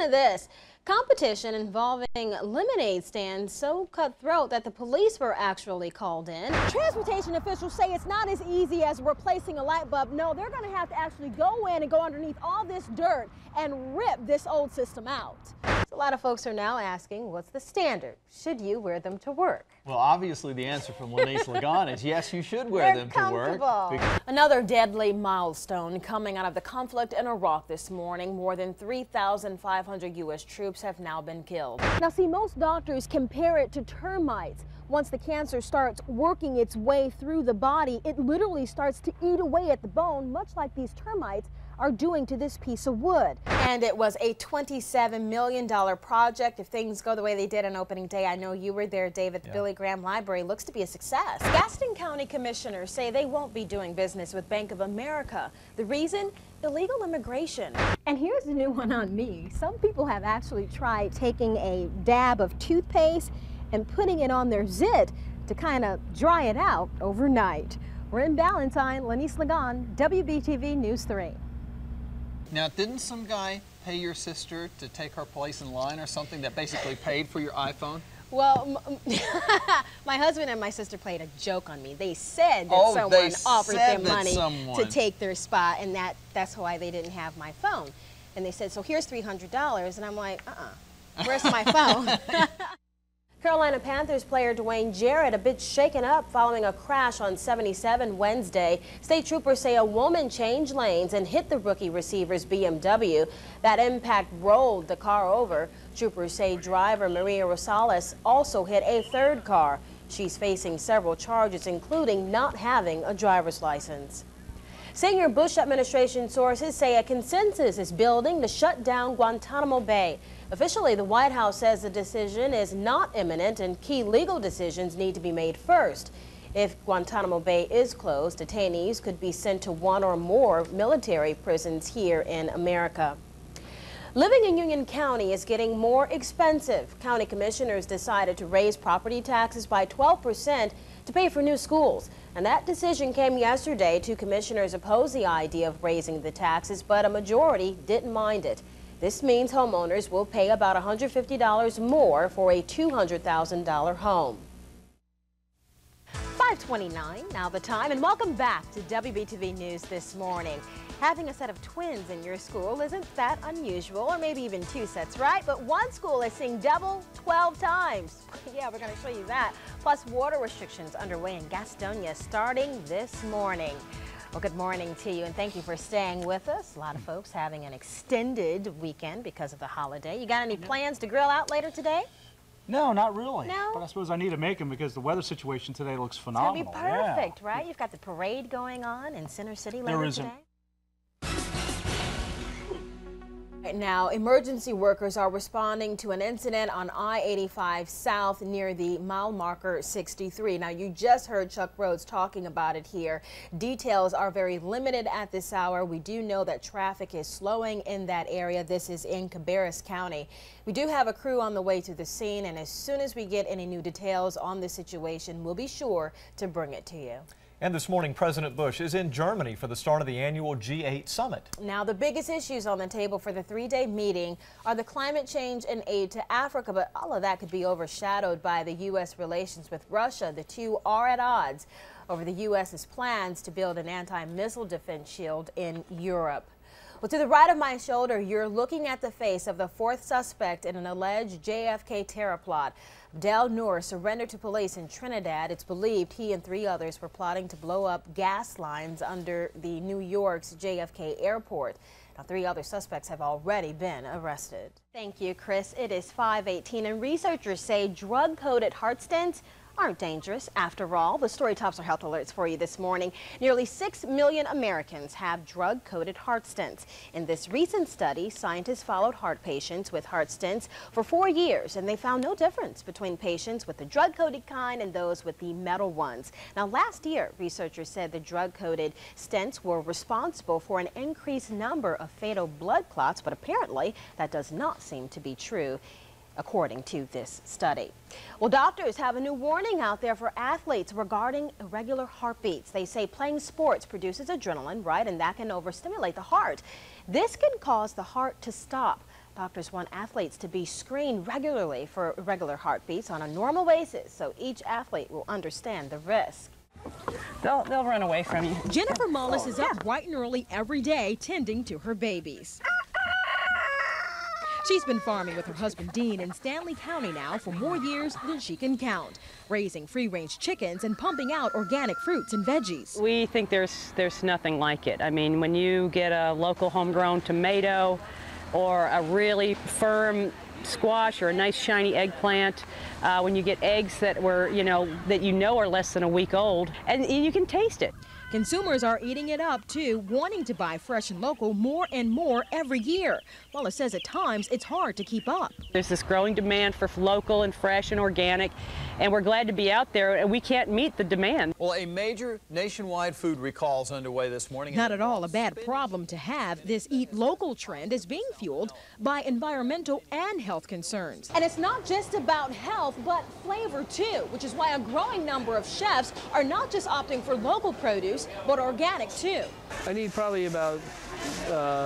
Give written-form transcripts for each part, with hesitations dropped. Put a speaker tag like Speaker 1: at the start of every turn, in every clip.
Speaker 1: to this. Competition involving lemonade stands so cutthroat that the police were actually called in.
Speaker 2: Transportation officials say it's not as easy as replacing a light bulb. No, they're going to have to actually go in and go underneath all this dirt and rip this old system out.
Speaker 1: So a lot of folks are now asking, what's the standard? Should you wear them to work?
Speaker 3: Well, obviously the answer from Lenise Ligon is yes, you should wear them to work.
Speaker 1: Another deadly milestone coming out of the conflict in Iraq this morning. More than 3,500 U.S. troops have now been killed.
Speaker 2: Now, see, most doctors compare it to termites. Once the cancer starts working its way through the body, it literally starts to eat away at the bone, much like these termites are doing to this piece of wood.
Speaker 1: And it was a $27 million project. If things go the way they did on opening day, I know you were there, David. The Billy Graham Library looks to be a success. Gaston County commissioners say they won't be doing business with Bank of America. The reason? Illegal immigration.
Speaker 2: And here's the new one on me. Some people have actually tried taking a dab of toothpaste and putting it on their zit to kind of dry it out overnight. We're in Ballantyne. Lenise Ligon, WBTV News 3.
Speaker 3: Now, didn't some guy pay your sister to take her place in line or something that basically paid for your iPhone?
Speaker 1: Well, my husband and my sister played a joke on me. They said that someone offered them money to take their spot, and that's why they didn't have my phone. And they said, so here's $300, and I'm like, where's my phone? Carolina Panthers player Dwayne Jarrett a bit shaken up following a crash on 77 Wednesday. State troopers say a woman changed lanes and hit the rookie receiver's BMW. That impact rolled the car over. Troopers say driver Maria Rosales also hit a third car. She's facing several charges, including not having a driver's license. Senior Bush administration sources say a consensus is building to shut down Guantanamo Bay. Officially, the White House says the decision is not imminent and key legal decisions need to be made first. If Guantanamo Bay is closed, detainees could be sent to one or more military prisons here in America. Living in Union County is getting more expensive. County commissioners decided to raise property taxes by 12% to pay for new schools. And that decision came yesterday. Two commissioners opposed the idea of raising the taxes, but a majority didn't mind it. This means homeowners will pay about $150 more for a $200,000 home. 5:29, now the time, and welcome back to WBTV News this morning. Having a set of twins in your school isn't that unusual, or maybe even two sets, right? But one school is seeing double 12 times. Yeah, we're going to show you that. Plus, water restrictions underway in Gastonia starting this morning. Well, good morning to you, and thank you for staying with us. A lot of folks having an extended weekend because of the holiday. You got any plans to grill out later today?
Speaker 4: No, not really.
Speaker 1: No?
Speaker 4: But I suppose I need to make them because the weather situation today looks phenomenal.
Speaker 1: It's going to be perfect, right? You've got the parade going on in Center City later today. Right now, emergency workers are responding to an incident on I-85 South near the mile marker 63. Now, you just heard Chuck Rhodes talking about it here. Details are very limited at this hour. We do know that traffic is slowing in that area. This is in Cabarrus County. We do have a crew on the way to the scene, and as soon as we get any new details on the situation, we'll be sure to bring it to you.
Speaker 5: And this morning, President Bush is in Germany for the start of the annual G8 summit.
Speaker 1: Now, the biggest issues on the table for the three-day meeting are the climate change and aid to Africa, but all of that could be overshadowed by the U.S. relations with Russia. The two are at odds over the U.S.'s plans to build an anti-missile defense shield in Europe. Well, to the right of my shoulder, you're looking at the face of the fourth suspect in an alleged JFK terror plot. Abdel Noor surrendered to police in Trinidad. It's believed he and three others were plotting to blow up gas lines under the New York's JFK airport. Now, three other suspects have already been arrested. Thank you, Chris. It is 5:18, and researchers say drug-coated heart stents aren't dangerous after all. The story tops our health alerts for you this morning. Nearly 6 million Americans have drug-coated heart stents. In this recent study, scientists followed heart patients with heart stents for 4 years, and they found no difference between patients with the drug-coated kind and those with the metal ones. Now, last year, researchers said the drug-coated stents were responsible for an increased number of fatal blood clots, but apparently that does not seem to be true, according to this study. Well, doctors have a new warning out there for athletes regarding irregular heartbeats. They say playing sports produces adrenaline, right, and that can overstimulate the heart. This can cause the heart to stop. Doctors want athletes to be screened regularly for irregular heartbeats on a normal basis so each athlete will understand the risk.
Speaker 6: They'll run away from you.
Speaker 2: Jennifer Mullis is up bright and early every day tending to her babies. She's been farming with her husband Dean in Stanley County now for more years than she can count, raising free-range chickens and pumping out organic fruits and veggies.
Speaker 6: We think there's nothing like it. I mean, when you get a local homegrown tomato or a really firm squash or a nice shiny eggplant, when you get eggs that were, are less than a week old, and you can taste it.
Speaker 2: Consumers are eating it up, too, wanting to buy fresh and local more and more every year. Wallace says at times it's hard to keep up.
Speaker 6: There's this growing demand for local and fresh and organic, and we're glad to be out there, and we can't meet the demand.
Speaker 3: Well, a major nationwide food recall is underway this morning.
Speaker 2: Not at all a bad problem to have. This eat local trend is being fueled by environmental and health concerns. And it's not just about health, but flavor, too, which is why a growing number of chefs are not just opting for local produce, but organic, too.
Speaker 7: I need probably about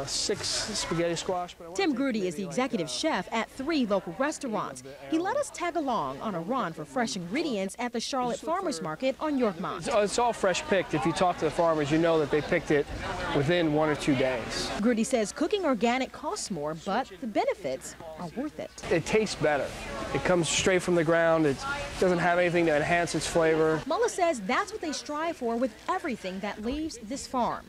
Speaker 7: 6 spaghetti squash.
Speaker 2: Tim Grudy is the executive chef at 3 local restaurants. He let us tag along on a run for fresh ingredients at the Charlotte Farmers Market on Yorkmont.
Speaker 7: It's all fresh picked. If you talk to the farmers, you know that they picked it within 1 or 2 days.
Speaker 2: Grudy says cooking organic costs more, but the benefits are worth it.
Speaker 7: It tastes better. It comes straight from the ground. It doesn't have anything to enhance its flavor.
Speaker 2: Mullis says that's what they strive for with everything that leaves this farm.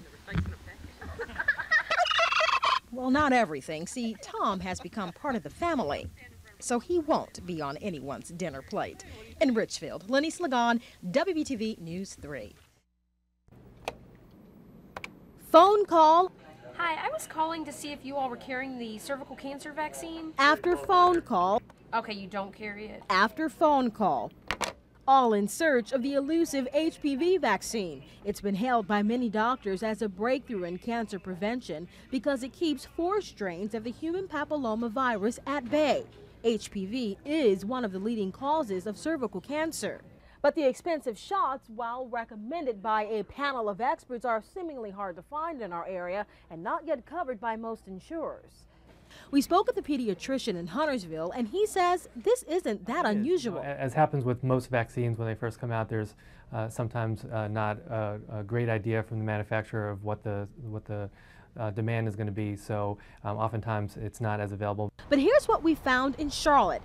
Speaker 2: Well, not everything. See, Tom has become part of the family, so he won't be on anyone's dinner plate. In Richfield, Lenise Ligon, WBTV News 3. Phone call.
Speaker 8: Hi, I was calling to see if you all were carrying the cervical cancer vaccine.
Speaker 2: After phone call.
Speaker 8: Okay, you don't carry it.
Speaker 2: After phone call. All in search of the elusive HPV vaccine. It's been hailed by many doctors as a breakthrough in cancer prevention because it keeps 4 strains of the human papillomavirus at bay. HPV is one of the leading causes of cervical cancer. But the expensive shots, while recommended by a panel of experts, are seemingly hard to find in our area and not yet covered by most insurers. We spoke with a pediatrician in Huntersville, and he says this isn't that unusual.
Speaker 9: As happens with most vaccines when they first come out, there's sometimes not a great idea from the manufacturer of what the demand is going to be, so oftentimes it's not as available.
Speaker 2: But here's what we found in Charlotte.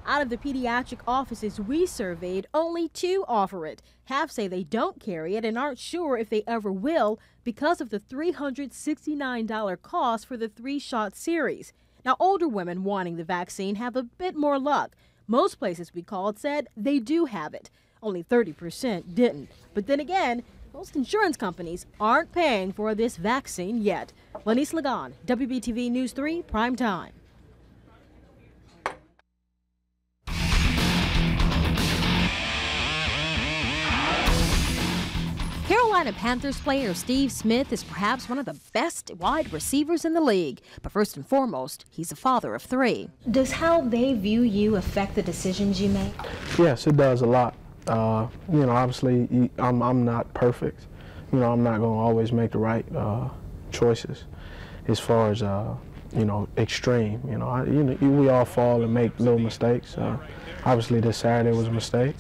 Speaker 2: Out of the pediatric offices we surveyed, only 2 offer it. Half say they don't carry it and aren't sure if they ever will because of the $369 cost for the 3-shot series. Now, older women wanting the vaccine have a bit more luck. Most places we called said they do have it. Only 30% didn't. But then again, most insurance companies aren't paying for this vaccine yet. Lenise Ligon, WBTV News 3, Prime Time. Carolina Panthers player Steve Smith is perhaps one of the best wide receivers in the league. But first and foremost, he's a father of 3. Does how they view you affect the decisions you make?
Speaker 10: Yes, it does a lot. Obviously, I'm not perfect. I'm not going to always make the right choices as far as, extreme. We all fall and make little mistakes. Obviously, this Saturday was a mistake.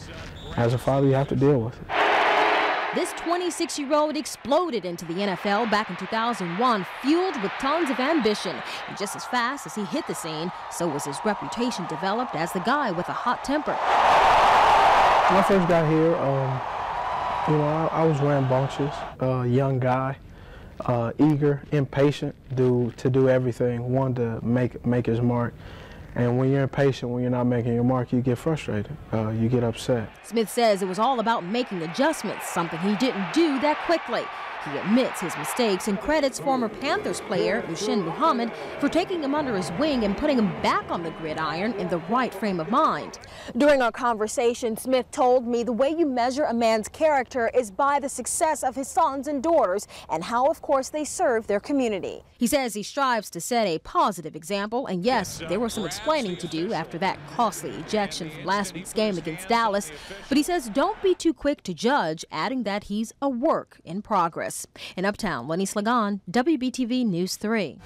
Speaker 10: As a father, you have to deal with it.
Speaker 2: This 26-year-old exploded into the NFL back in 2001, fueled with tons of ambition. And just as fast as he hit the scene, so was his reputation developed as the guy with a hot temper.
Speaker 10: When I first got here, I was rambunctious, young guy, eager, impatient to do everything, wanted to make his mark. And when you're impatient, when you're not making your mark, you get frustrated. You get upset.
Speaker 2: Smith says it was all about making adjustments, something he didn't do that quickly. He admits his mistakes and credits former Panthers player Hussein Muhammad for taking him under his wing and putting him back on the gridiron in the right frame of mind. During our conversation, Smith told me the way you measure a man's character is by the success of his sons and daughters and how, of course, they serve their community. He says he strives to set a positive example, and yes, there was some explaining to do after that costly ejection from last week's game against Dallas, but he says don't be too quick to judge, adding that he's a work in progress. In Uptown, Lenise Ligon, WBTV News 3.